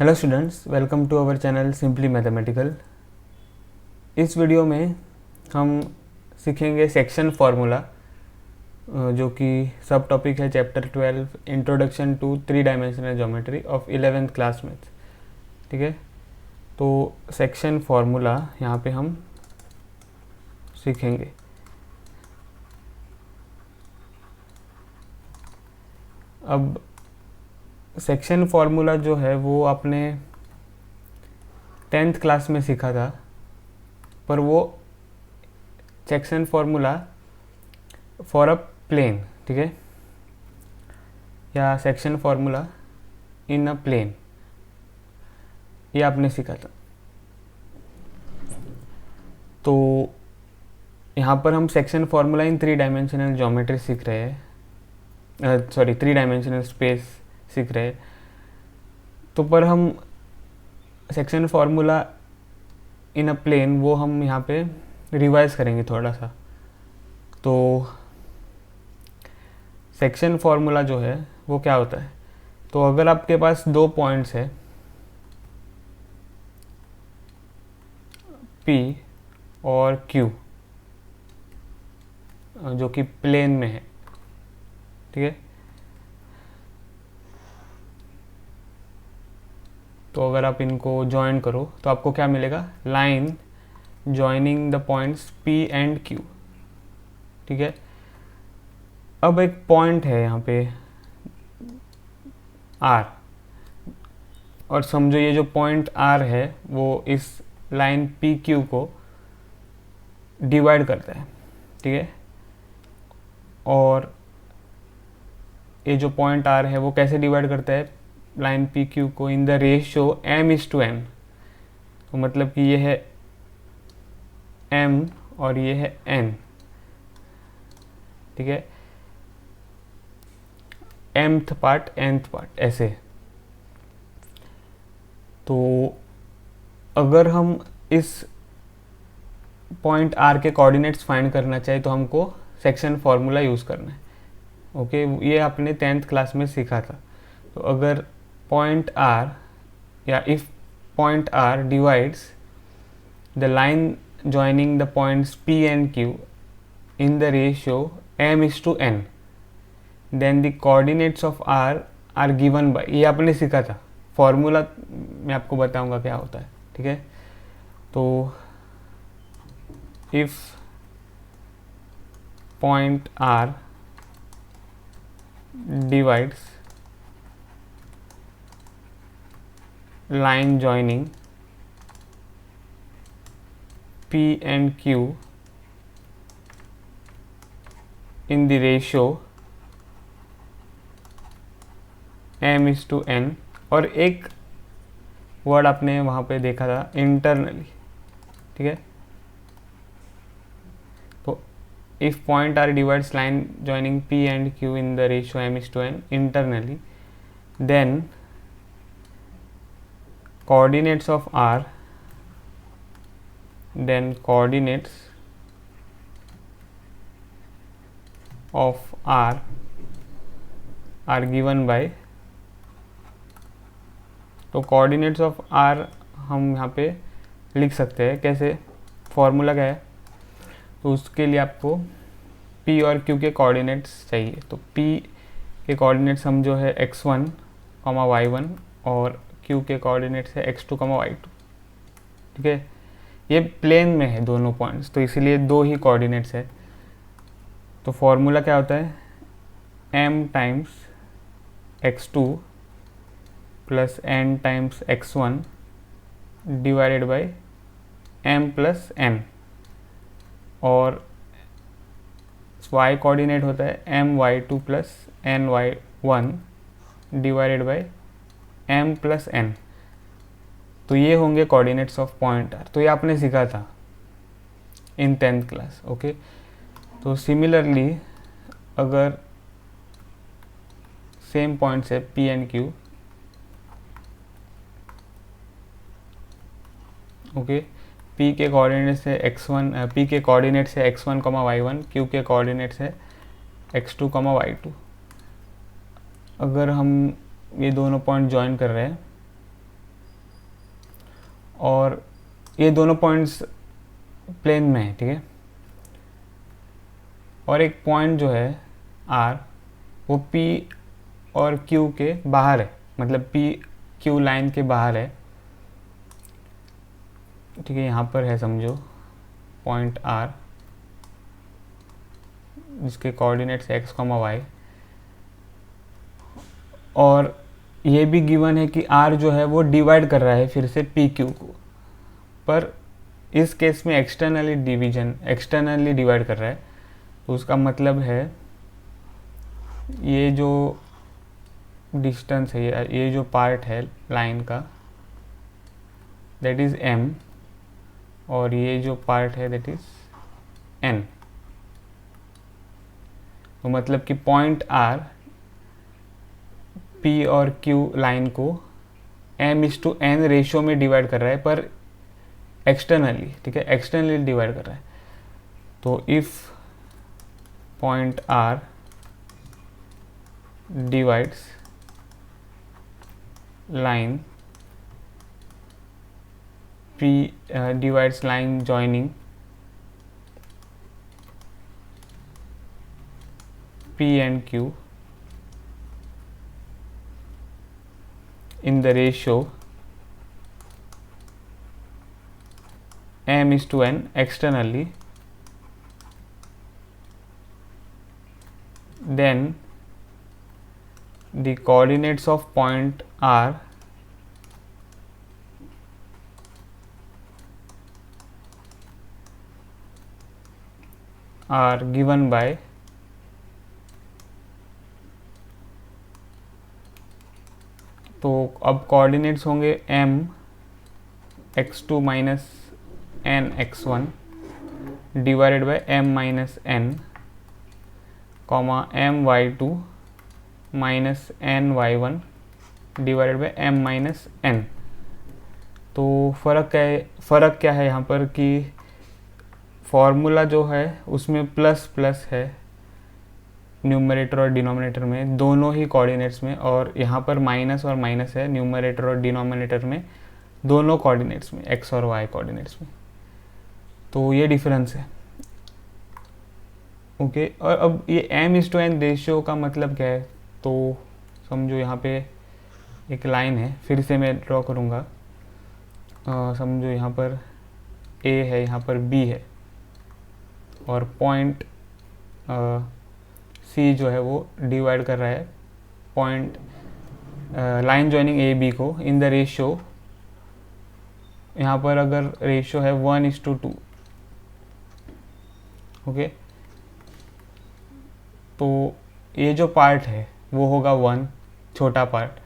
Hello students, welcome to our channel simply mathematical. इस video में हम सीखेंगे सेक्शन फार्मूला, जो कि सब टॉपिक है chapter 12 introduction to 3 dimensional geometry of 11th class maths. ठीक है, तो सेक्शन फार्मूला यहाँ पे हम सीखेंगे। अब सेक्शन फार्मूला जो है वो आपने 10th क्लास में सीखा था, पर वो section formula for a plane, ठीक है, या section formula in a plane, ये आपने सीखा था। तो यहाँ पर हम section formula in 3 dimensional geometry सीख रहे हैं, 3 डायमेंशनल स्पेस सीख रहे हैं। तो पर हम section formula in a plane वो हम यहाँ पे रिवाइज करेंगे थोड़ा सा। तो सेक्शन फार्मूला जो है वो क्या होता है, तो अगर आपके पास दो पॉइंट्स है P और Q जो कि प्लेन में है, ठीक है, तो अगर आप इनको ज्वाइन करो तो आपको क्या मिलेगा, line joining the points P and Q। ठीक है, अब एक पॉइंट है यहाँ पे R, और समझो ये जो पॉइंट R है वो इस लाइन पी क्यू को डिवाइड करता है, ठीक है, और ये जो पॉइंट R है वो कैसे डिवाइड करता है लाइन पी क्यू को, इन द रेशियो m:n। तो मतलब कि ये है m और ये है n, ठीक है, mth पार्ट nth पार्ट ऐसे। तो अगर हम इस पॉइंट R के कोऑर्डिनेट्स फाइंड करना चाहे तो हमको सेक्शन फार्मूला यूज़ करना है। ओके, ये आपने 10th क्लास में सीखा था। तो अगर पॉइंट R या if point R divides the line joining the points P and Q in the ratio m:n, then the coordinates of R are given by, ये आपने सीखा था फॉर्मूला, मैं आपको बताऊंगा क्या होता है। ठीक है, तो if point R divides line joining P and Q in the ratio m:n, और एक वर्ड आपने वहाँ पे देखा था इंटरनली, ठीक है, तो if point R divides line joining P and Q in the ratio m:n internally, then coordinates of R, then coordinates of R are given by, तो कोऑर्डिनेट्स ऑफ R हम यहाँ पे लिख सकते हैं कैसे, फॉर्मूला क्या है, तो उसके लिए आपको P और Q के कोऑर्डिनेट्स चाहिए। तो P के कोऑर्डिनेट्स हम जो है x1, y1 और Q के कोऑर्डिनेट्स है x2, y2। ठीक है, ये प्लेन में है दोनों पॉइंट्स, तो इसीलिए दो ही कोऑर्डिनेट्स है। तो फॉर्मूला क्या होता है, m times x2 plus n times x1 divided by m plus n, और y कोऑर्डिनेट होता है my2 plus ny1 divided by m plus n। तो ये होंगे कोऑर्डिनेट्स ऑफ पॉइंट R। तो ये आपने सीखा था इन 10th क्लास। ओके, तो सिमिलरली अगर सेम पॉइंट्स है P and Q, okay, P के कोऑर्डिनेट्स है x1, P के कोऑर्डिनेट्स है x1, y1, Q के कोऑर्डिनेट्स है x2, y2। अगर हम ये दोनों पॉइंट ज्वाइन कर रहे हैं और ये दोनों पॉइंट्स प्लेन में है, ठीक है। और एक पॉइंट जो है R वो P और Q के बाहर है, मतलब P Q लाइन के बाहर है, ठीक है। यहाँ पर है समझो पॉइंट R जिसके कोऑर्डिनेट्स x, y, और ये भी गिवन है कि R जो है वो डिवाइड कर रहा है फिर से PQ को, पर इस केस में एक्सटर्नली डिवाइड कर रहा है। तो उसका मतलब है ये जो डिस्टेंस है, ये जो पार्ट है लाइन का, दैट इज़ M, और ये जो पार्ट है दैट इज़ N। तो मतलब कि पॉइंट R P और Q लाइन को M/N रेशियो में डिवाइड कर रहा है, पर एक्सटर्नली, ठीक है, एक्सटर्नली डिवाइड कर रहा है। तो if point R divides line P, divides line joining P and Q in the ratio M/N externally, then the coordinates of point R are given by तो अब कोऑर्डिनेट्स होंगे m x2 minus n x1 divided by m minus n, comma m y2 minus n y1 divided by m minus n। तो फ़र्क क्या है यहाँ पर कि फॉर्मूला जो है उसमें प्लस प्लस है न्यूमरेटर और डिनोमिनेटर में, दोनों ही कोऑर्डिनेट्स में, और यहाँ पर माइनस और माइनस है न्यूमरेटर और डिनोमिनेटर में, दोनों कोऑर्डिनेट्स में, x और y कोऑर्डिनेट्स में। तो ये डिफरेंस है, ओके। और अब ये M/N रेशियो का मतलब क्या है, तो समझो यहाँ पे एक लाइन है, फिर से मैं ड्रॉ करूँगा। समझो यहाँ पर A है, यहाँ पर B है, और पॉइंट C जो है वो डिवाइड कर रहा है पॉइंट लाइन जॉइनिंग AB को इन द रेशियो, यहाँ पर अगर रेशियो है 1:2, ओके। तो ये जो पार्ट है वो होगा 1, छोटा पार्ट,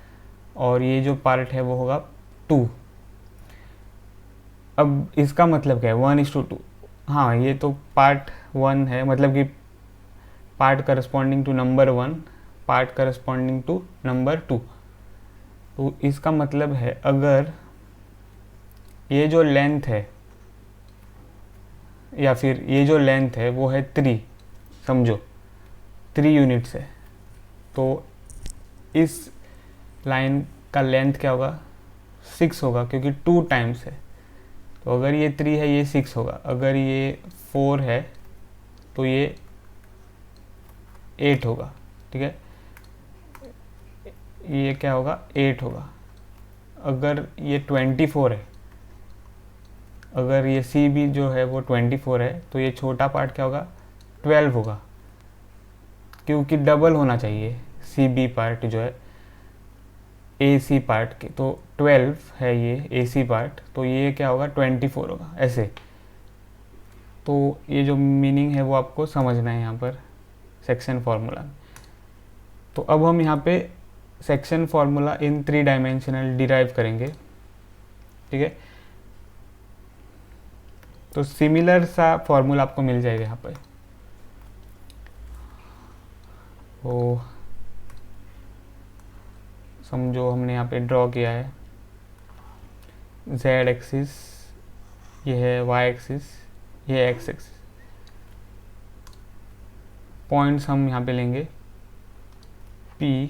और ये जो पार्ट है वो होगा 2। अब इसका मतलब क्या है 1:2? हाँ, ये तो पार्ट 1 है, मतलब कि part corresponding to number 1, part corresponding to number 2। तो इसका मतलब है अगर ये जो लेंथ है, या फिर ये जो लेंथ है वो है 3, समझो 3 यूनिट्स है, तो इस लाइन का लेंथ क्या होगा, 6 होगा, क्योंकि 2 टाइम्स है। तो अगर ये 3 है ये 6 होगा, अगर ये 4 है तो ये 8 होगा, ठीक है। ये क्या होगा, 8 होगा। अगर ये 24 है, अगर ये सी बी जो है वो 24 है, तो ये छोटा पार्ट क्या होगा, 12 होगा, क्योंकि डबल होना चाहिए सी बी पार्ट जो है ए सी पार्ट के। तो 12 है ये ए सी पार्ट, तो ये क्या होगा, 24 होगा, ऐसे। तो ये जो मीनिंग है वो आपको समझना है यहाँ पर सेक्शन फार्मूला। तो अब हम यहाँ पे section formula in 3 dimensional derive करेंगे, ठीक है। तो सिमिलर सा फॉर्मूला आपको मिल जाएगा यहाँ पर। तो समझो हमने यहाँ पे ड्रॉ किया है z एक्सिस, ये है y एक्सिस, ये है x एक्सिस। पॉइंट्स हम यहाँ पे लेंगे P।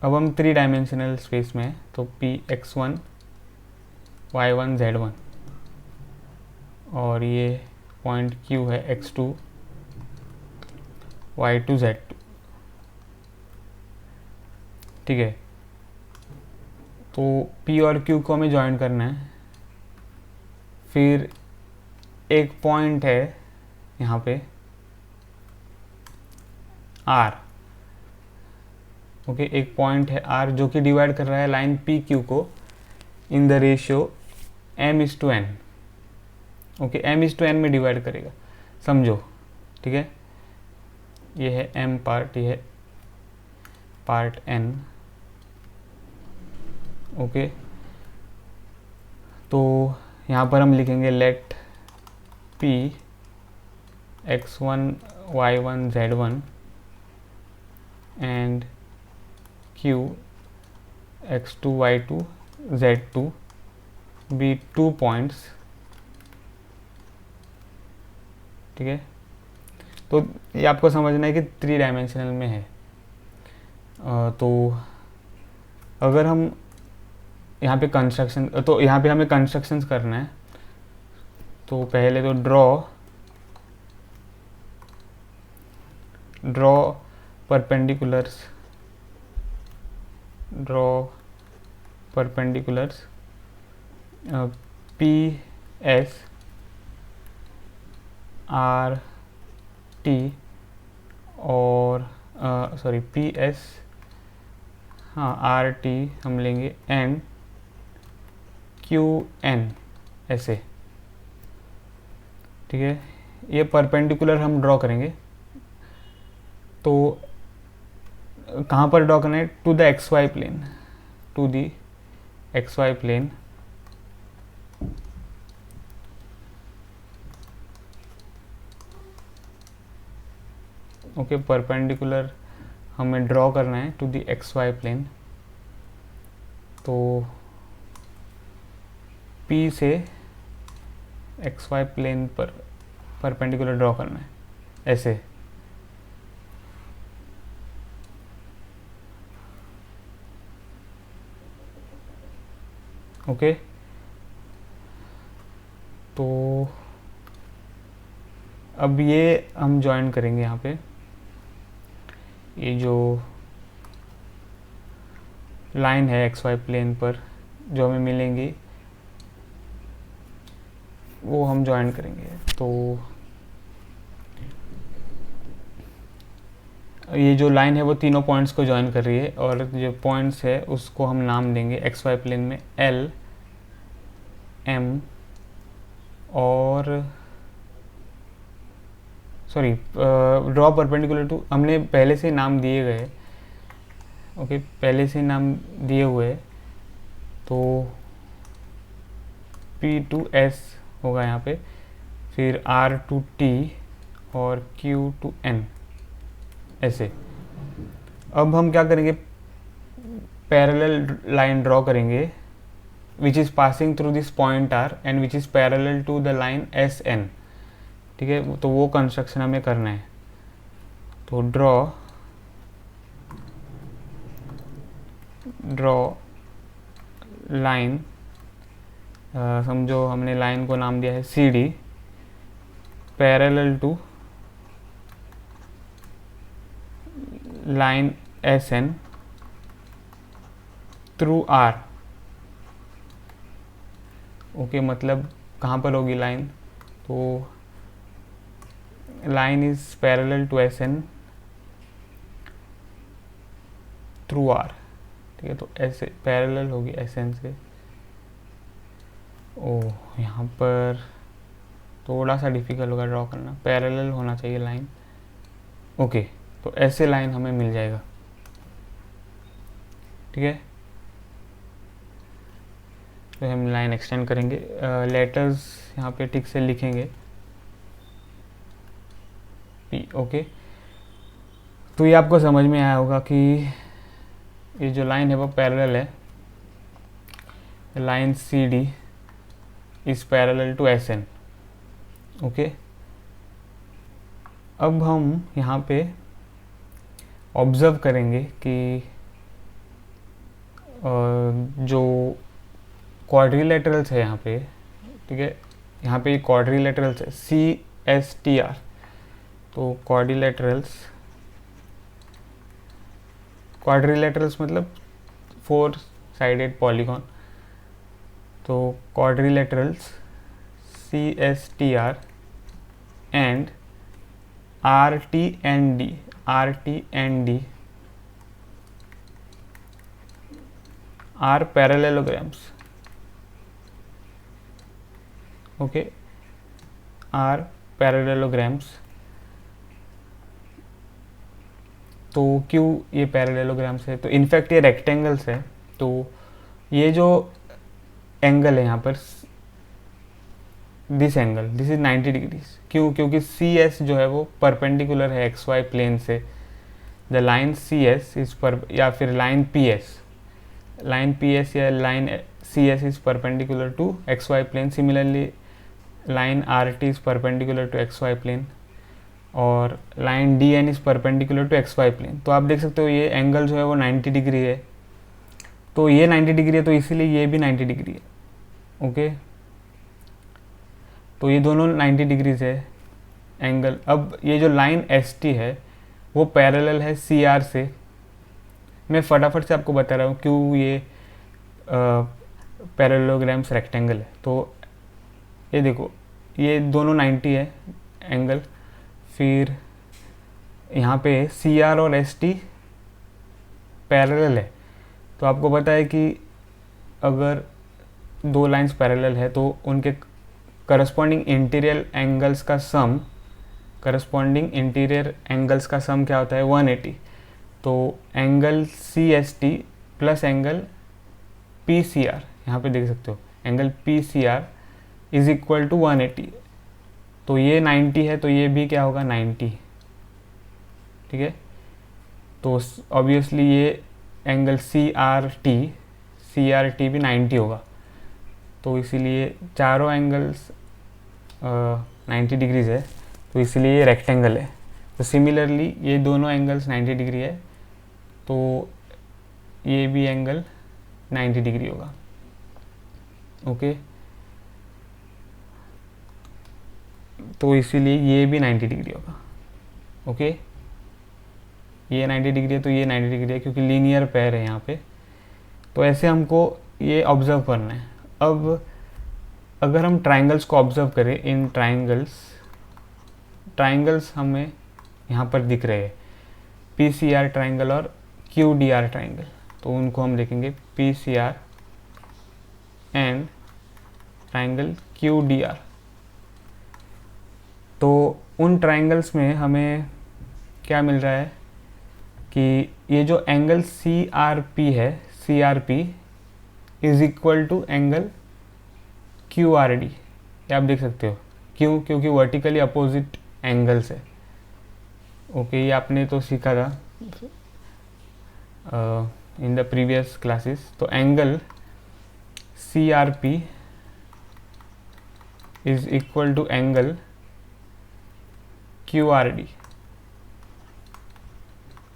अब हम 3 डायमेंशनल स्पेस में हैं, तो P x1 y1 z1 और ये पॉइंट q है x2 y2 z2। ठीक है, तो p और q को हमें ज्वाइन करना है। फिर एक पॉइंट है यहाँ पे r, ओके, एक पॉइंट है r जो कि डिवाइड कर रहा है लाइन पी क्यू को इन the ratio m/n। Okay, m/n में डिवाइड करेगा, समझो। ठीक है, ये है m पार्ट, ये है पार्ट n। ओके, तो यहाँ पर हम लिखेंगे let p x1 y1 z1 and q x2 y2 z2 be 2 points. ठीक है, तो ये आपको समझना है कि 3 डायमेंशनल में है। तो अगर हम यहाँ पे कंस्ट्रक्शन, तो यहाँ पे हमें कंस्ट्रक्शंस करना है। तो पहले तो draw perpendiculars P S R T और सॉरी पी एस, हाँ आर टी हम लेंगे एंड क्यू एन, ऐसे। ठीक है, ये परपेंडिकुलर हम ड्रॉ करेंगे। तो कहाँ पर ड्रॉ करना है? To the x Y plane, to the x Y plane. Okay, perpendicular हमें ड्रॉ करना है to the x Y plane. तो P से एक्स वाई प्लेन पर परपेंडिकुलर ड्रॉ करना है, ऐसे। ओके, तो अब ये हम ज्वाइन करेंगे यहाँ पे। ये जो लाइन है एक्स वाई प्लेन पर जो हमें मिलेंगी वो हम ज्वाइन करेंगे। तो ये जो लाइन है वो तीनों पॉइंट्स को ज्वाइन कर रही है और जो पॉइंट्स है उसको हम नाम देंगे एक्स वाई प्लेन में L, M और सॉरी ड्रॉ परपेंडिकुलर टू, हमने पहले से नाम दिए गए। ओके, पहले से नाम दिए हुए, तो P to S होगा यहाँ पे, फिर R to T और Q to N, ऐसे। अब हम क्या करेंगे? पैरेलल लाइन ड्रॉ करेंगे which is passing through this point R and which is parallel to the line SN। ठीक है, तो वो कंस्ट्रक्शन हमें करना है। तो ड्रॉ लाइन, समझो हमने लाइन को नाम दिया है CD, parallel to line SN through R। Okay, मतलब कहाँ पर होगी लाइन? तो line is parallel to SN through R। ठीक है, तो ऐसे पैरेलल होगी SN से। ओह, यहाँ पर थोड़ा सा डिफिकल्ट होगा ड्रॉ करना, पैरेलल होना चाहिए लाइन। ओके, तो ऐसे लाइन हमें मिल जाएगा। ठीक है, तो हम लाइन एक्सटेंड करेंगे। लेटर्स यहाँ पे ठीक से लिखेंगे P। ओके, तो ये आपको समझ में आया होगा कि ये जो लाइन है वो पैरेलल है। Line CD is parallel to SN। Okay, अब हम यहाँ पे ऑब्जर्व करेंगे कि जो क्वाड्रिलेटरल्स है यहाँ पे, ठीक है, यहाँ पे क्वाड्रिलेटरल्स है CSTR। तो क्वाड्रिलेटरल्स मतलब 4 साइडेड पॉलीगॉन। तो quadrilaterals CSTR and RT&D are parallelograms, okay, are parallelograms। तो क्यों ये पैरेललोग्राम्स है? तो इनफैक्ट ये रेक्टेंगल्स है। तो ये जो एंगल है यहाँ पर, this angle, this is 90 degrees. क्यों? क्योंकि CS जो है वो परपेंडिकुलर है XY प्लेन से। द लाइन CS इज पर, या फिर लाइन PS या line CS is perpendicular to XY plane. Similarly line RT is perpendicular to XY plane और line DN is perpendicular to XY plane. तो आप देख सकते हो ये एंगल जो है वो 90 डिग्री है। तो ये 90 डिग्री है, तो इसीलिए ये भी 90 डिग्री है, ओके। तो ये दोनों 90 डिग्रीज है एंगल। अब ये जो लाइन ST है वो पैरेलल है CR से। मैं फटाफट से आपको बता रहा हूँ क्यों ये पैरेललोग्राम्स रेक्टेंगल है। तो ये देखो, ये दोनों 90 है एंगल। फिर यहाँ पे CR और ST पैरेलल है। तो आपको पता है कि अगर दो लाइंस पैरेलल है तो उनके करस्पॉन्डिंग इंटीरियर एंगल्स का सम क्या होता है? 180। तो angle CST plus angle PCR, यहाँ पे देख सकते हो angle PCR is equal to 180। तो ये 90 है, तो ये भी क्या होगा? 90, ठीक है। तो ऑब्वियसली ये एंगल CRT भी 90 होगा। तो इसीलिए चारों एंगल्स 90 डिग्रीज है, तो इसीलिए ये रेक्टेंगल है। तो सिमिलरली ये दोनों एंगल्स 90 डिग्री है, तो ये भी एंगल 90 डिग्री होगा, ओके। तो इसीलिए ये भी 90 डिग्री होगा, ओके। ये 90 डिग्री है तो ये 90 डिग्री है, क्योंकि लीनियर पेयर है यहाँ पे। तो ऐसे हमको ये ऑब्जर्व करना है। अब अगर हम ट्राइंगल्स को ऑब्जर्व करें, इन ट्राइंगल्स हमें यहाँ पर दिख रहे हैं, PCR ट्राइंगल और QDR ट्राइंगल। तो उनको हम देखेंगे PCR एंड ट्राइंगल QDR। तो उन ट्राइंगल्स में हमें क्या मिल रहा है कि ये जो एंगल CRP है, CRP is equal to angle QRD। ये आप देख सकते हो। क्यों? क्योंकि वर्टिकली अपोजिट एंगल्स है, ओके। ये आपने तो सीखा था इन द प्रीवियस क्लासेस। तो angle CRP is equal to angle QRD,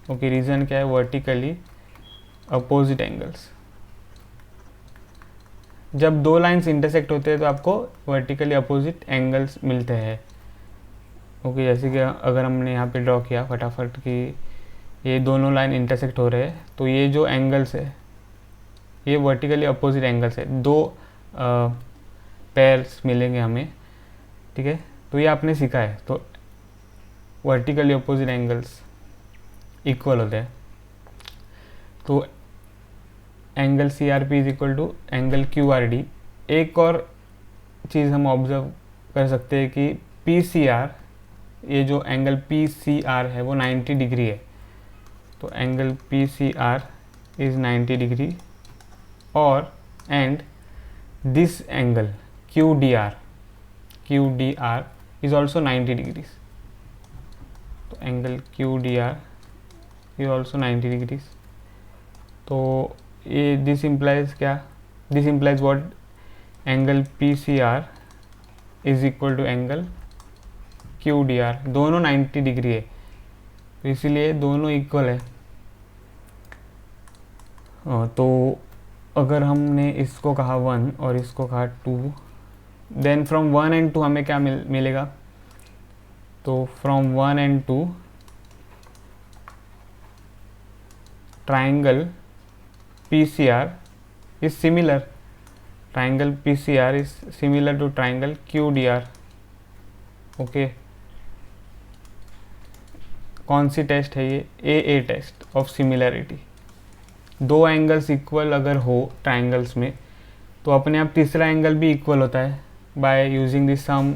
okay. Reason क्या है? Vertically opposite angles. जब दो लाइंस इंटरसेक्ट होते हैं तो आपको वर्टिकली अपोजिट एंगल्स मिलते हैं, ओके। जैसे कि अगर हमने यहाँ पे ड्रॉ किया फटाफट कि ये दोनों लाइन इंटरसेक्ट हो रहे हैं, तो ये जो एंगल्स है ये वर्टिकली अपोजिट एंगल्स है। दो पेयर्स मिलेंगे हमें, ठीक है। तो ये आपने सीखा है। तो वर्टिकली अपोजिट एंगल्स इक्वल होते हैं। तो angle CRP is equal to angle QRD। एक और चीज़ हम ऑब्जर्व कर सकते हैं कि PCR, ये जो एंगल PCR है वो 90 डिग्री है। तो एंगल PCR इज 90 डिग्री और and this angle QDR is also 90 degrees. तो angle QDR is also 90 degrees. तो ये दिस इम्प्लाइज क्या? This implies what? Angle PCR is equal to angle QDR। दोनों 90 डिग्री है, तो इसीलिए दोनों इक्वल है। तो अगर हमने इसको कहा 1 और इसको कहा 2, देन फ्रॉम 1 एंड 2 हमें क्या मिलेगा, तो from 1 and 2 triangle PCR is similar, triangle PCR is similar to triangle QDR. Okay, कौन सी टेस्ट है ये, AA टेस्ट ऑफ सिमिलैरिटी। दो एंगल्स इक्वल अगर हो ट्राइंगल्स में तो अपने आप तीसरा एंगल भी इक्वल होता है by using the sum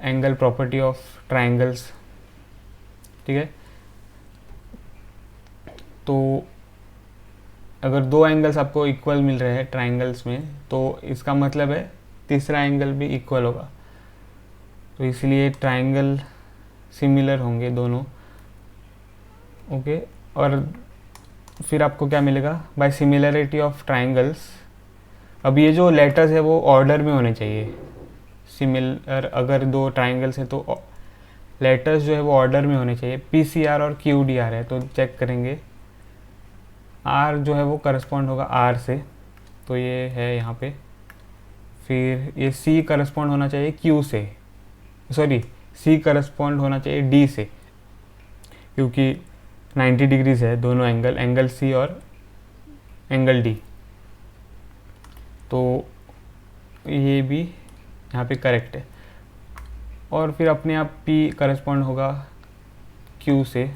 angle property of triangles. ठीक है, तो अगर दो एंगल्स आपको इक्वल मिल रहे हैं ट्राइंगल्स में तो इसका मतलब है तीसरा एंगल भी इक्वल होगा, तो इसलिए ट्राइंगल सिमिलर होंगे दोनों। ओके, और फिर आपको क्या मिलेगा, बाय सिमिलरिटी ऑफ ट्राइंगल्स। अब ये जो लेटर्स है वो ऑर्डर में होने चाहिए। सिमिलर अगर दो ट्राइंगल्स हैं तो लेटर्स जो है वो ऑर्डर में होने चाहिए। PCR और QDR है तो चेक करेंगे, R जो है वो करस्पॉन्ड होगा R से, तो ये है यहाँ पे। फिर ये C करस्पॉन्ड होना चाहिए Q से, सॉरी C करस्पॉन्ड होना चाहिए D से, क्योंकि 90 डिग्रीज है दोनों एंगल, एंगल C और एंगल D, तो ये भी यहाँ पे करेक्ट है। और फिर अपने आप P करस्पॉन्ड होगा Q से,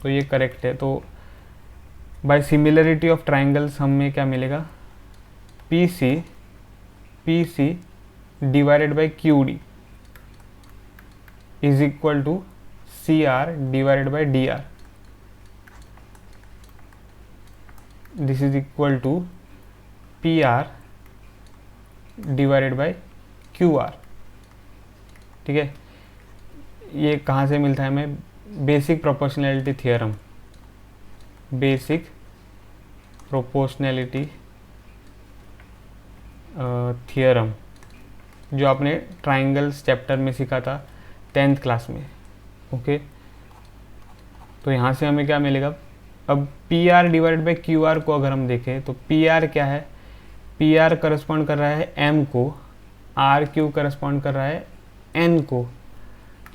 तो ये करेक्ट है। तो बाय सिमिलरिटी ऑफ ट्राइंगल्स हमें क्या मिलेगा, PC divided by QD is equal to CR divided by DR। This is equal to PR divided by QR। ठीक है, ये कहाँ से मिलता है हमें, basic proportionality theorem, basic proportionality theorem जो आपने ट्राइंगल्स चैप्टर में सीखा था 10th क्लास में। ओके, तो यहाँ से हमें क्या मिलेगा, अब PR डिवाइड बाई QR को अगर हम देखें तो PR क्या है, PR करस्पॉन्ड कर रहा है M को, RQ करस्पॉन्ड कर रहा है N को,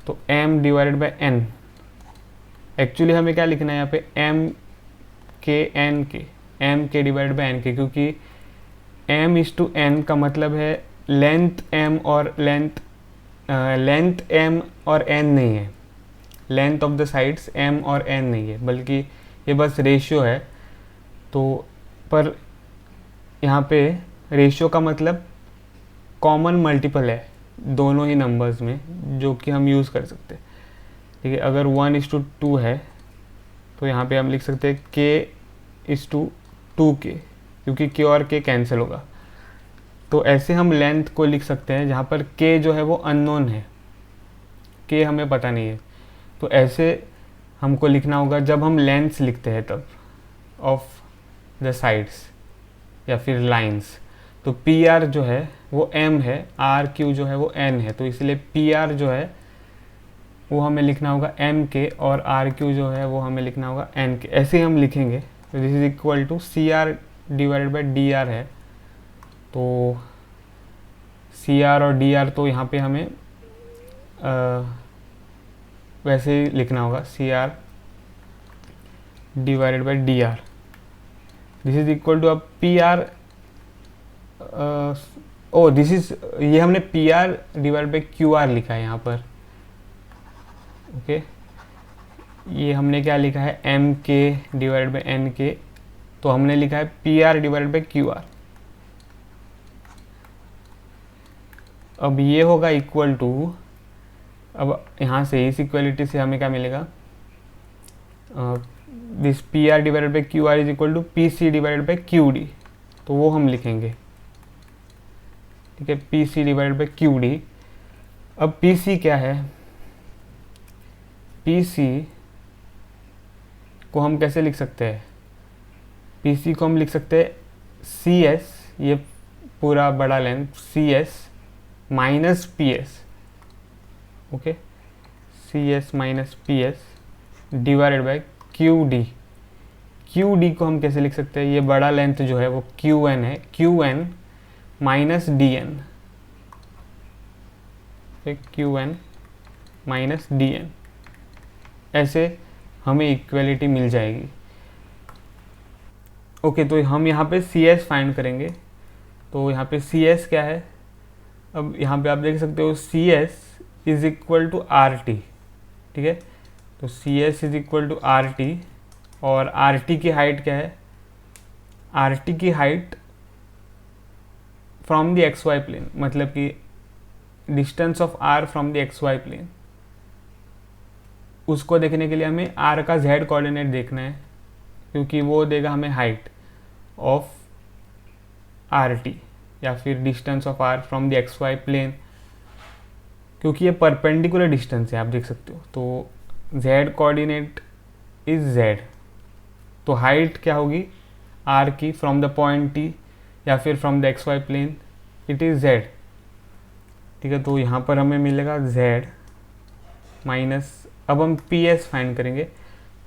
तो M divided by N। Actually हमें क्या लिखना है यहाँ पे, M के डिवाइडेड बाई N के, क्योंकि M/N का मतलब है लेंथ M और लेंथ M और N नहीं है, length of the sides M और N नहीं है, बल्कि ये बस रेशियो है। तो पर यहाँ पे रेशियो का मतलब कॉमन मल्टीपल है दोनों ही नंबर्स में, जो कि हम यूज़ कर सकते हैं। ठीक है, अगर 1:2 है तो यहाँ पे हम लिख सकते हैं K/2K, क्योंकि K और K कैंसिल होगा। तो ऐसे हम लेंथ को लिख सकते हैं जहाँ पर K जो है वो अननोन है, K हमें पता नहीं है, तो ऐसे हमको लिखना होगा जब हम लेंथ्स लिखते हैं तब, ऑफ द साइड्स या फिर लाइंस। तो PR जो है वो M है, RQ जो है वो N है, तो इसलिए PR जो है वो हमें लिखना होगा M के और RQ जो है वो हमें लिखना होगा N के, ऐसे ही हम लिखेंगे। तो this is equal to CR divided by DR है, तो CR और DR तो यहाँ पे हमें वैसे ही लिखना होगा, CR divided by DR। This is equal to अब PR, दिस इज, ये हमने PR डिवाइडेड बाई QR लिखा है यहाँ पर। ओके, ये हमने क्या लिखा है, MK डिवाइडेड बाई NK, तो हमने लिखा है PR डिवाइडेड बाई QR। अब ये होगा इक्वल टू, अब यहाँ से इस इक्वलिटी से हमें क्या मिलेगा, this PR divided by QR is equal to PC divided by QD, तो वो हम लिखेंगे। ठीक है, PC डिवाइडेड बाई QD। अब PC क्या है, PC को हम कैसे लिख सकते हैं, PC को हम लिख सकते हैं CS, ये पूरा बड़ा length CS minus PS, okay, CS minus PS divided by QD। Q D को हम कैसे लिख सकते हैं, ये बड़ा लेंथ जो है वो क्यू एन है, Q N minus D N, Q N minus D N, ऐसे हमें इक्वलिटी मिल जाएगी। ओके, तो हम यहाँ पे सी एस फाइंड करेंगे। तो यहाँ पे सी एस क्या है, अब यहाँ पे आप देख सकते हो C S is equal to R T, ठीक है। तो C S is equal to R T, और आर टी की हाइट क्या है, आर टी की height from the x Y plane, मतलब कि distance of R from the x Y plane, उसको देखने के लिए हमें आर का जेड कोऑर्डिनेट देखना है, क्योंकि वो देगा हमें हाइट ऑफ आर टी या फिर distance of R from the x Y plane, क्योंकि ये परपेंडिकुलर डिस्टेंस है, आप देख सकते हो। तो जेड कोऑर्डिनेट इज जेड, तो हाइट क्या होगी आर की फ्रॉम द पॉइंट टी या फिर from the x Y plane, it is Z, ठीक है। तो यहाँ पर हमें मिलेगा जेड माइनस, अब हम पी एस फाइंड करेंगे।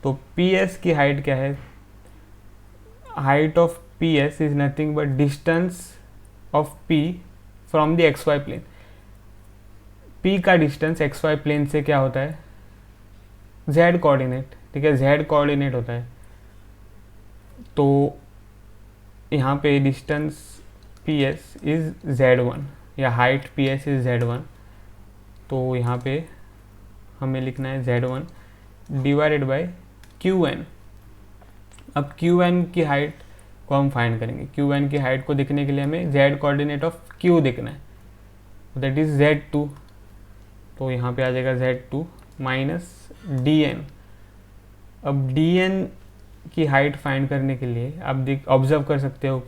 तो पी एस की हाइट क्या है, height of P S is nothing but distance of P from the x Y plane. P का डिस्टेंस एक्स वाई प्लेन से क्या होता है, जेड कोऑर्डिनेट, ठीक है, जेड कोऑर्डिनेट होता है। तो यहाँ पे distance P S is Z1 या height P S is Z1, तो यहाँ पे हमें लिखना है Z1 डिवाइडेड बाय QN। अब QN की हाइट को हम फाइंड करेंगे। QN की हाइट को देखने के लिए हमें Z कोऑर्डिनेट ऑफ Q देखना है, दैट इज Z2। तो यहाँ पे आ जाएगा Z2 माइनस DN। अब DN की हाइट फाइंड करने के लिए आप ऑब्जर्व कर सकते हो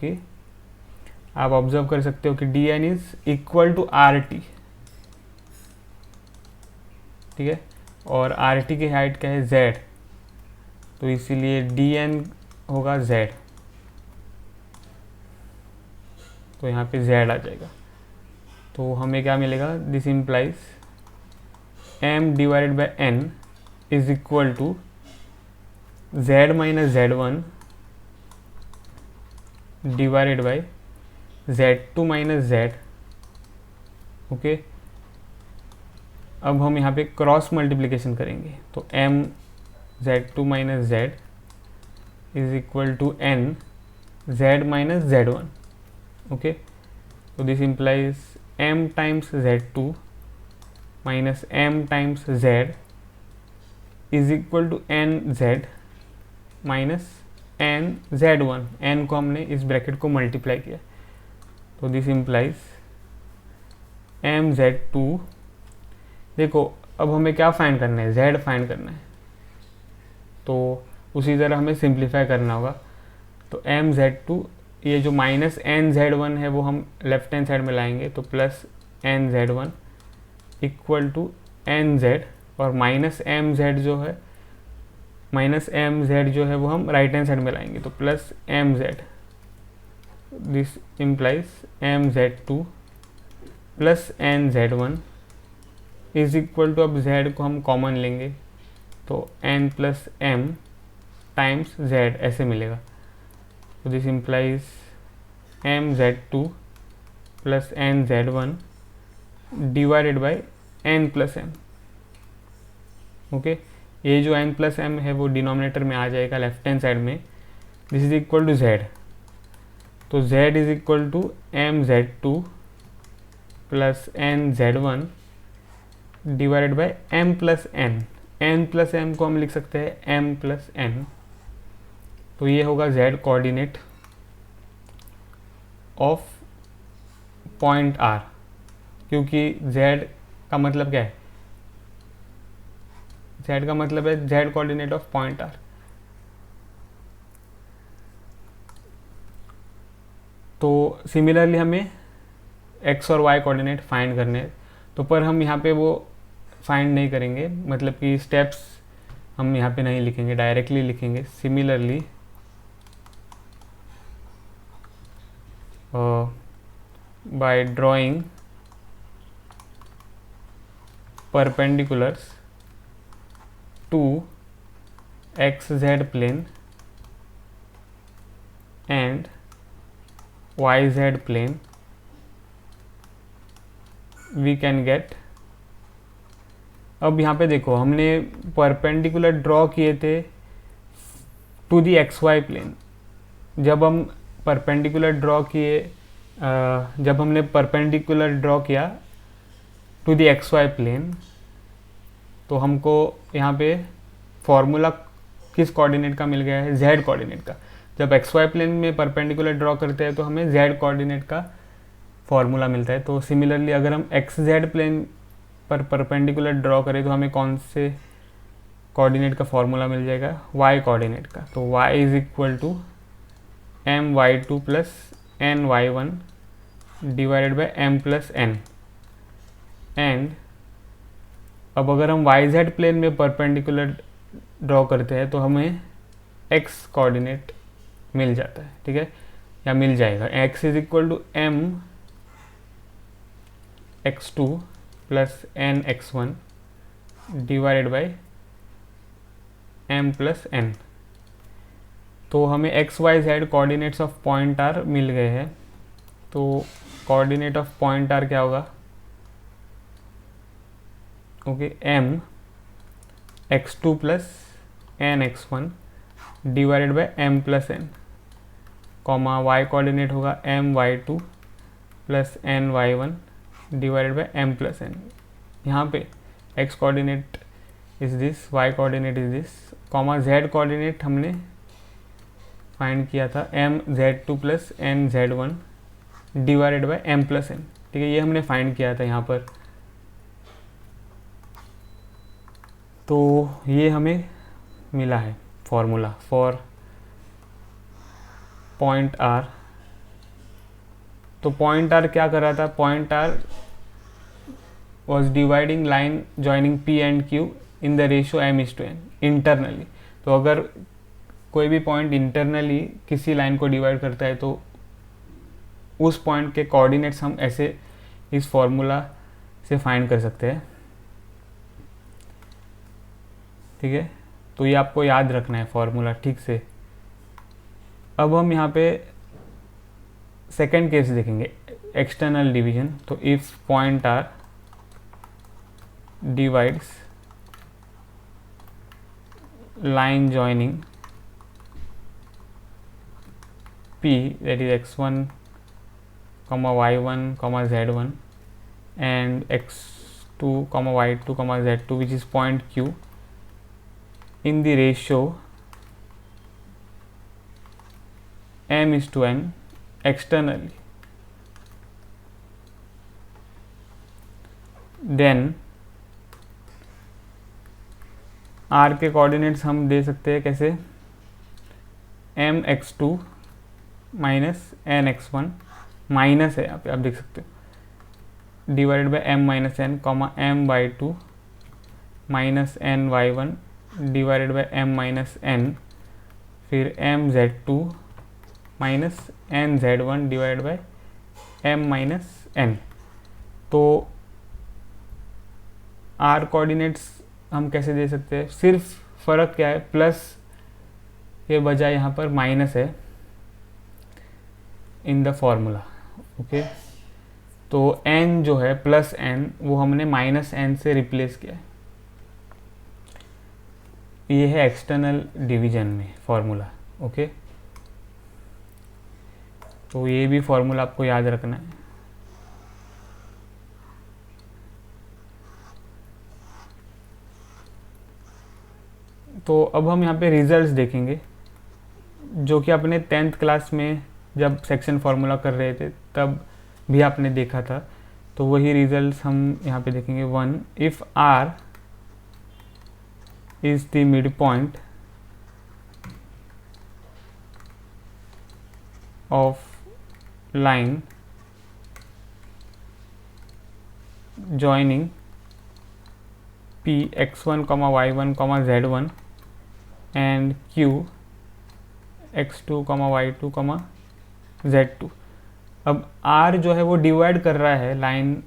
कि DN is equal to RT, ठीक है, और RT की हाइट क्या है Z, तो इसीलिए DN होगा Z, तो यहाँ पे Z आ जाएगा। तो हमें क्या मिलेगा, this implies M divided by N is equal to Z minus Z1 divided by Z2 minus Z। Okay, अब हम यहाँ पे क्रॉस मल्टीप्लिकेशन करेंगे। तो M Z2 minus Z is equal to N Z minus Z1। Okay, तो this implies M times Z2 minus M times Z is equal to N Z minus N Z1। N को हमने इस bracket को multiply किया, तो this implies M Z2। देखो अब हमें क्या फाइंड करना है, Z फाइंड करना है, तो उसी तरह हमें सिंप्लीफाई करना होगा। तो M Z2, ये जो माइनस N Z1 है वो हम लेफ्ट हैंड साइड में लाएंगे, तो plus N Z1 equal to N Z, और माइनस M Z जो है वो हम राइट हैंड साइड में लाएंगे, तो plus M Z। This implies M Z2 plus N Z1 is equal to, अब Z को हम कॉमन लेंगे तो N plus M times Z ऐसे मिलेगा। तो this implies M Z2 plus N Z1 divided by N plus M। Okay, ये जो N प्लस M है वो डिनोमिनेटर में आ जाएगा लेफ्ट हैंड साइड में। This is equal to Z, तो Z is equal to M Z2 plus N Z1 divided by M plus N। N plus M को हम लिख सकते हैं M प्लस N, तो ये होगा Z coordinate of point R, क्योंकि Z का मतलब क्या है, Z का मतलब है Z coordinate of point R। तो सिमिलरली हमें X और Y कोऑर्डिनेट फाइंड करने हैं, तो पर हम यहाँ पे वो फाइंड नहीं करेंगे, मतलब कि स्टेप्स हम यहाँ पे नहीं लिखेंगे, डायरेक्टली लिखेंगे। Similarly by drawing perpendiculars to XZ plane and Y Z plane we can get. अब यहाँ पे देखो हमने परपेंडिकुलर ड्रॉ किए थे to the X Y plane. जब हम परपेंडिकुलर ड्रॉ किए जब हमने परपेंडिकुलर ड्रॉ किया to the X Y plane, तो हमको यहाँ पे फॉर्मूला किस कोऑर्डिनेट का मिल गया है, जेड कोऑर्डिनेट का। जब एक्स वाई प्लेन में परपेंडिकुलर ड्रॉ करते हैं तो हमें जेड कोऑर्डिनेट का फॉर्मूला मिलता है। तो सिमिलरली अगर हम एक्स जेड प्लेन पर परपेंडिकुलर ड्रॉ करें तो हमें कौन से कोऑर्डिनेट का फॉर्मूला मिल जाएगा, वाई कोऑर्डिनेट का। तो y is equal to M Y two plus N Y one divided by M plus N. And अब अगर हम वाई जेड प्लेन में परपेंडिकुलर ड्रॉ करते हैं तो हमें x कोऑर्डिनेट मिल जाता है, ठीक है, या मिल जाएगा। x is equal to M X two plus N X one divided by M plus N. तो हमें X Y Z coordinates of point R मिल गए हैं। तो कोऑर्डिनेट ऑफ पॉइंट आर क्या होगा, okay, M X two plus N X one divided by M plus N, comma Y coordinate होगा M Y two plus N Y one divided by M plus N. यहाँ पे x coordinate is this, Y coordinate is this, comma Z coordinate हमने find किया था M Z two plus N Z one divided by M plus N, ठीक है, ये हमने find किया था यहाँ पर। तो ये हमें मिला है फॉर्मूला फॉर पॉइंट आर। तो पॉइंट आर क्या कर रहा था, point R was dividing line joining P and Q in the ratio M is to N internally. तो अगर कोई भी पॉइंट इंटरनली किसी लाइन को डिवाइड करता है तो उस पॉइंट के कोऑर्डिनेट्स हम ऐसे इस फॉर्मूला से फाइंड कर सकते हैं, ठीक है। तो ये आपको याद रखना है फॉर्मूला ठीक से। अब हम यहाँ पे सेकेंड केस देखेंगे, एक्सटर्नल डिवीजन। तो if point R divides line joining P, that is x1, y1, z1 and x2, y2, z2, which is point Q in the ratio m is to n externally, then r के coordinates हम दे सकते हैं कैसे, m x2 minus N X one, minus है यहाँ पे आप देख सकते हो, divided by M minus N, comma M Y two minus N Y one divided by M minus N, फिर M Z two minus N Z one divided by M minus N. तो R coordinates हम कैसे दे सकते हैं, सिर्फ फ़र्क क्या है, प्लस के बजाय यहाँ पर माइनस है इन द फॉर्मूला, ओके। तो n जो है प्लस n वो हमने माइनस n से रिप्लेस किया है। ये है एक्सटर्नल डिवीजन में फॉर्मूला, ओके। तो ये भी फॉर्मूला आपको याद रखना है। तो अब हम यहाँ पे रिजल्ट्स देखेंगे जो कि अपने 10th क्लास में जब सेक्शन फार्मूला कर रहे थे तब भी आपने देखा था। तो वही रिजल्ट्स हम यहाँ पे देखेंगे। 1, if R is the mid point of line joining P x1, y1, z1 and Q x2, y2, z2। अब R जो है वो डिवाइड कर रहा है line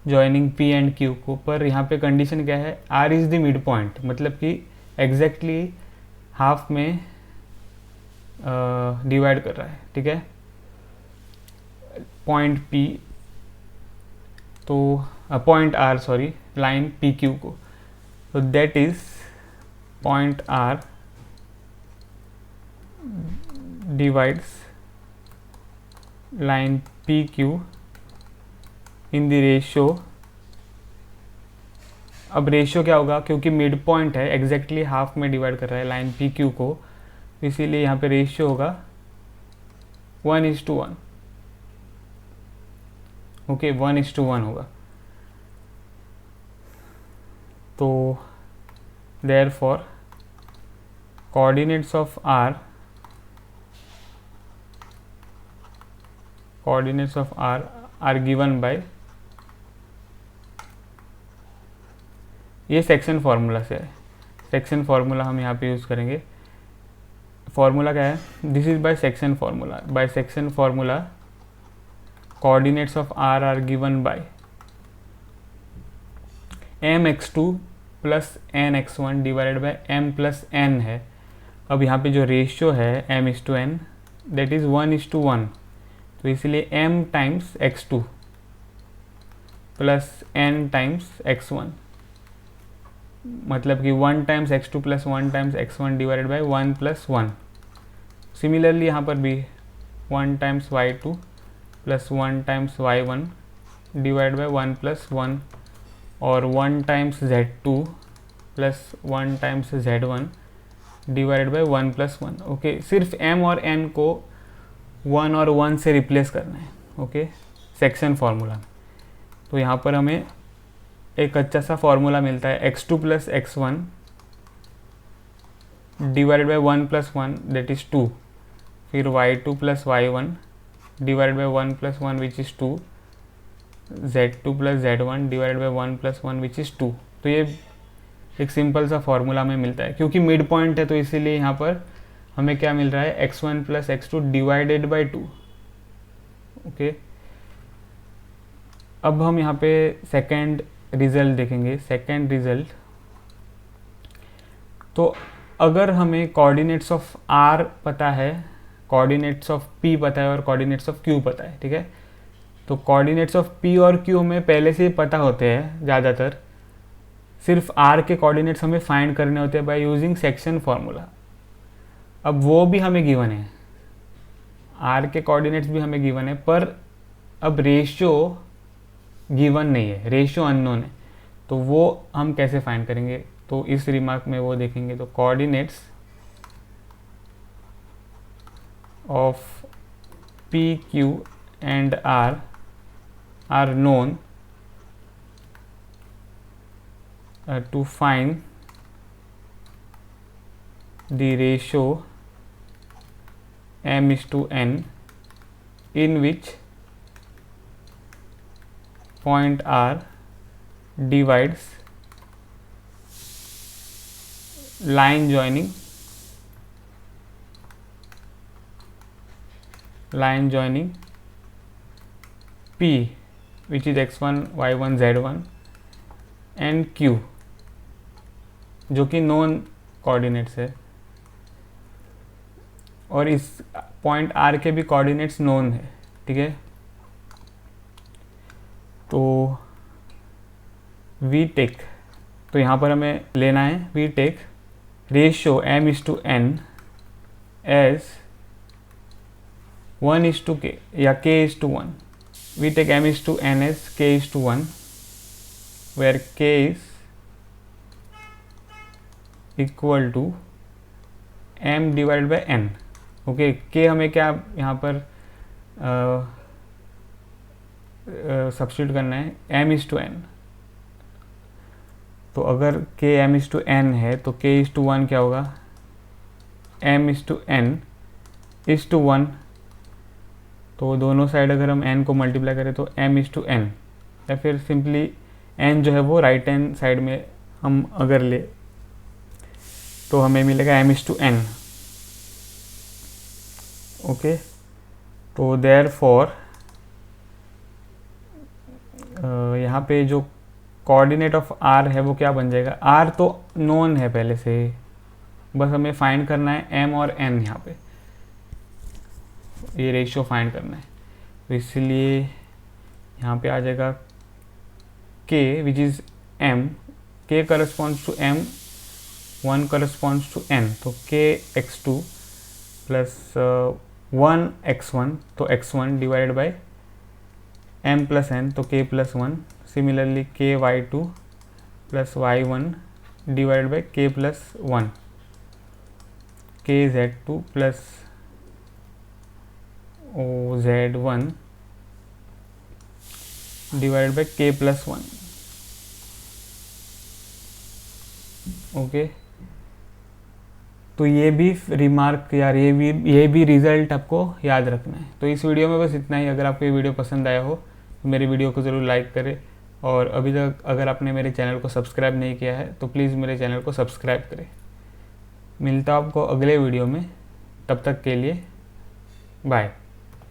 joining P and Q को, पर यहाँ पे कंडीशन क्या है, R is the mid point, मतलब कि एग्जैक्टली हाफ में डिवाइड कर रहा है, ठीक है, पॉइंट P, तो point R, sorry, line PQ को, तो that is point R divides line PQ in the ratio. अब रेशियो क्या होगा, क्योंकि मिड पॉइंट है, एग्जैक्टली हाफ में डिवाइड कर रहा है लाइन PQ को, इसीलिए यहाँ पे रेशियो होगा 1:1। ओके, 1:1 होगा। तो therefore coordinates of R are given by, ये सेक्शन फार्मूला से है, सेक्शन फार्मूला हम यहाँ पे यूज़ करेंगे। फार्मूला क्या है, this is by section formula. By section formula coordinates of R are given by mx2 plus nx1 divided by m plus n है। अब यहाँ पे जो रेशियो है m:n दैट इज़ 1:1, तो इसलिए m times x2 plus n times x1, मतलब कि 1 times x2 plus 1 times x1 divided by 1 plus 1। Similarly यहाँ पर भी 1 times y2 plus 1 times y1 divide by 1 plus 1, और 1 times z2 plus 1 times z1 divided by 1 plus 1। Okay, सिर्फ m और n को 1 और 1 से रिप्लेस करना है, ओके, सेक्शन फार्मूला। तो यहाँ पर हमें एक अच्छा सा फॉर्मूला मिलता है, x2 plus x1 divided by 1 plus 1 that is 2, फिर y2 plus y1 divided by 1 plus 1 which is 2, z2 plus z1 divided by 1 plus 1 which is 2। तो ये एक सिंपल सा फॉर्मूला में मिलता है, क्योंकि मिड पॉइंट है तो इसीलिए यहाँ पर हमें क्या मिल रहा है, x1 plus x2 divided by 2। Okay, अब हम यहाँ पे सेकेंड रिजल्ट देखेंगे। सेकेंड रिजल्ट, तो अगर हमें कोऑर्डिनेट्स ऑफ R पता है, कोऑर्डिनेट्स ऑफ P पता है और कोऑर्डिनेट्स ऑफ Q पता है, ठीक है, तो कोऑर्डिनेट्स ऑफ P और Q हमें पहले से ही पता होते हैं ज़्यादातर, सिर्फ R के कोऑर्डिनेट्स हमें फाइंड करने होते हैं बाय यूजिंग सेक्शन फार्मूला। अब वो भी हमें गिवन है, R के कोऑर्डिनेट्स भी हमें गिवन है, पर अब रेशियो गिवन नहीं है, रेशियो अननोन है, तो वो हम कैसे फाइंड करेंगे, तो इस रिमार्क में वो देखेंगे। तो coordinates of P, Q and R are known to find the ratio m:n in which point R divides line joining P which is x1 y1 z1 and Q जो कि नॉन कोऑर्डिनेट्स है, और इस point R के भी coordinates known है, ठीक है। तो वी टेक, तो यहाँ पर हमें लेना है we take ratio m:n as 1:k या k:1। We take m:n as k:1 where k is equal to m divide by n। Okay, k हमें क्या यहाँ पर सब्स्टिट्यूट करना है, m:n। तो अगर k m:n है तो k:1 क्या होगा, m:n इज टू 1। तो दोनों साइड अगर हम n को मल्टीप्लाई करें तो m:n, या फिर सिंपली n जो है वो राइट हैंड साइड में हम अगर ले तो हमें मिलेगा m:n। ओके, तो देयरफॉर यहाँ पे जो कोऑर्डिनेट ऑफ R है वो क्या बन जाएगा, R तो नोन है पहले से, बस हमें फाइंड करना है m और n यहाँ पे। ये रेशियो फाइंड करना है। तो इसलिए यहाँ पे आ जाएगा k which is m, k corresponds to m, 1 corresponds to n, तो k x2 प्लस 1 x1, तो x1 divided by m plus n, तो k plus 1। Similarly k y2 plus y1 divided by k plus 1, k z2 plus z1 divided by k plus 1। Okay, तो ये भी remark यार, ये भी result आपको याद रखना है। तो इस वीडियो में बस इतना ही। अगर आपको ये वीडियो पसंद आया हो तो मेरे वीडियो को ज़रूर लाइक करें, और अभी तक अगर आपने मेरे चैनल को सब्सक्राइब नहीं किया है तो प्लीज़ मेरे चैनल को सब्सक्राइब करें। मिलता हूँ आपको अगले वीडियो में, तब तक के लिए बाय।